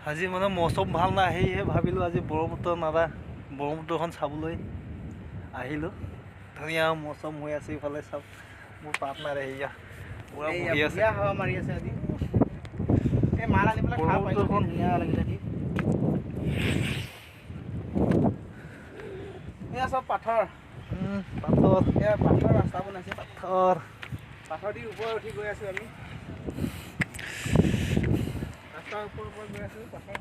আজি মানে মৌচম ভাল নাই, সেয়েহে ভাবিলোঁ আজি ব্ৰহ্মপুত্ৰখন চাবলৈ আহিলোঁ। ধুনীয়া মৌচম হৈ আছে, ইফালে চাওক মোৰ পাৰ্টনাৰ এয়া পুৰা বহি আছে। হাৱা মাৰি আছে আজি। এই মাল আনি পেলাই খাব পাৰিছোঁ, ধুনীয়া লাগিলে আজি। এয়া চব পাথৰ। পাথৰ এয়া পাথৰ ৰাস্তা বনাইছে। পাথৰ দি ওপৰত উঠি গৈ আছোঁ আমি। ৰাস্তাৰ ওপৰত গৈ আছোঁ পাথৰ।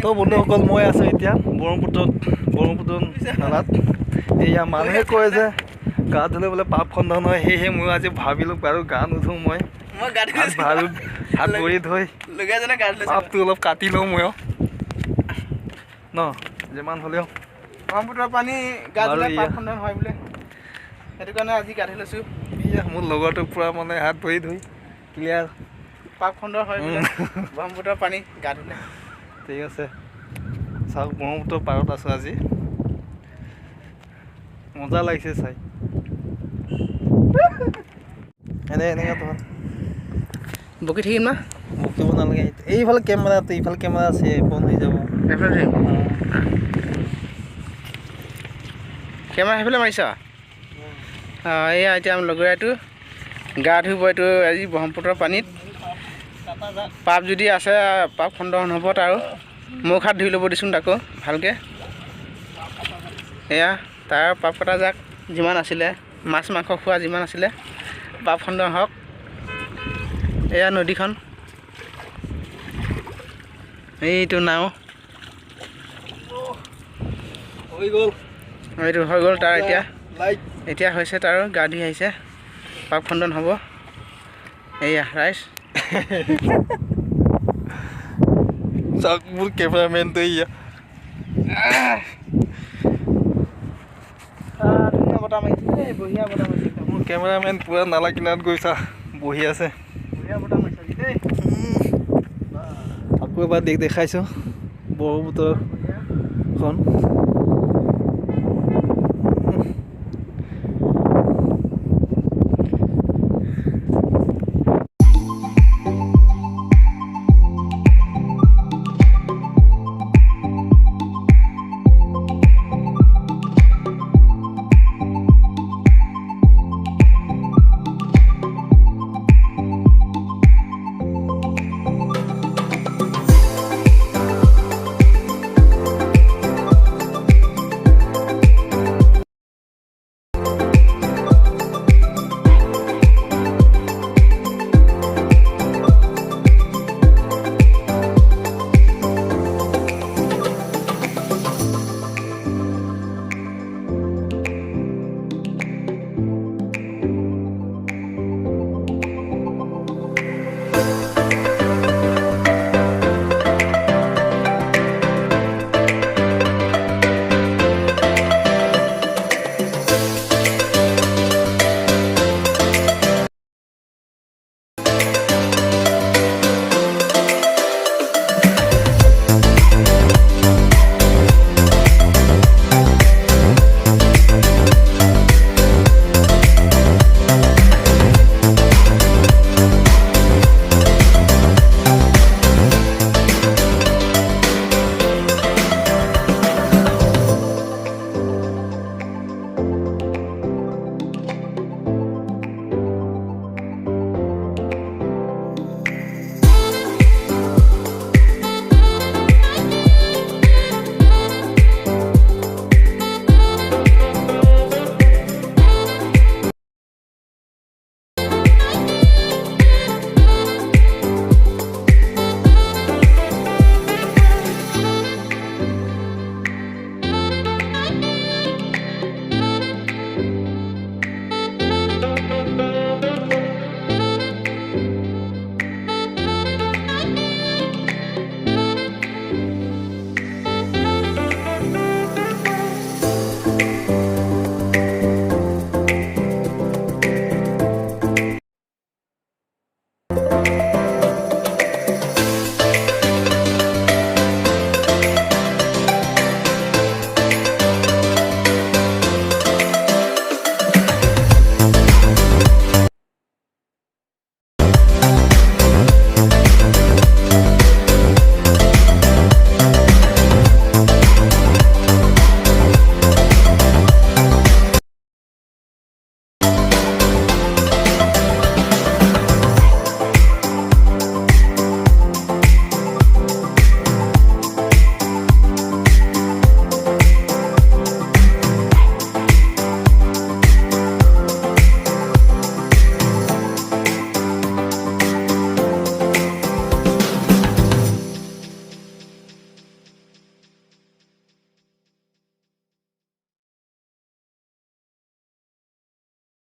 তো বন্ধুসকল, মই আছোঁ এতিয়া ব্ৰহ্মপুত্ৰ নালাত। এয়া মানুহে কয় যে গা ধুলে বোলে পাপ খণ্ডন হয়, সেয়েহে মই আজি ভাবিলোঁ বাৰু গা নুধুওঁ। মই হাত ভৰি ধুই পাপটো অলপ কাটি লওঁ মই ন, যিমান হ'লেও ব্ৰহ্মপুত্ৰৰ পানী গা ধুলে পাপ খণ্ডন হয় বোলে, সেইটো কাৰণে আজি গা ধুই লৈছোঁ। মোৰ লগৰটো পূৰা মানে হাত ভৰি ধুই ক্লিয়াৰ পাপ খণ্ডন হয় বোলে ব্ৰহ্মপুত্ৰৰ পানী গা ধুলে। ঠিক আছে, চাওক ব্ৰহ্মপুত্ৰৰ পাৰত আছোঁ আজি, মজা লাগিছে চাই। এনেকৈ তোমাৰ বকি থাকিম না, বকিব নালাগে। এইফালে কেমেৰা আছে, বন্ধ হৈ যাব। কেমেৰা সেইফালে মাৰিছা? এয়া এতিয়া আমাৰ লগৰীয়াটো গা ধুব এইটো আজি ব্ৰহ্মপুত্ৰৰ পানীত। পাপ যদি আছে, পাপ খণ্ডন হ'ব তাৰ। মুখ হাত ধুই ল'ব দিছোঁ তাকো ভালকৈ। এয়া তাৰ পাপ কটা যাক যিমান আছিলে, মাছ মাংস খোৱা যিমান আছিলে, পাপ খণ্ডন হওক। এয়া নদীখন, এইটো নাও হৈ গ'ল, এইটো হৈ গ'ল তাৰ। এতিয়া হৈছে তাৰ, গা ধুই আহিছে, পাপ খণ্ডন হ'ব। এয়া ৰাইজ চাওক মোৰ কেমেৰামেনটো এয়া ধুনীয়া বতাহ মাৰিছে, বঢ়িয়া বতাহ মাৰিছে। মোৰ কেমেৰামেন পূৰা নালা কিনাৰত গৈছা বহি আছে। বঢ়িয়া বতাহ মাৰিছে আজি দেই। আকৌ এবাৰ দেখাইছোঁ ব্ৰহ্মপুত্ৰখন।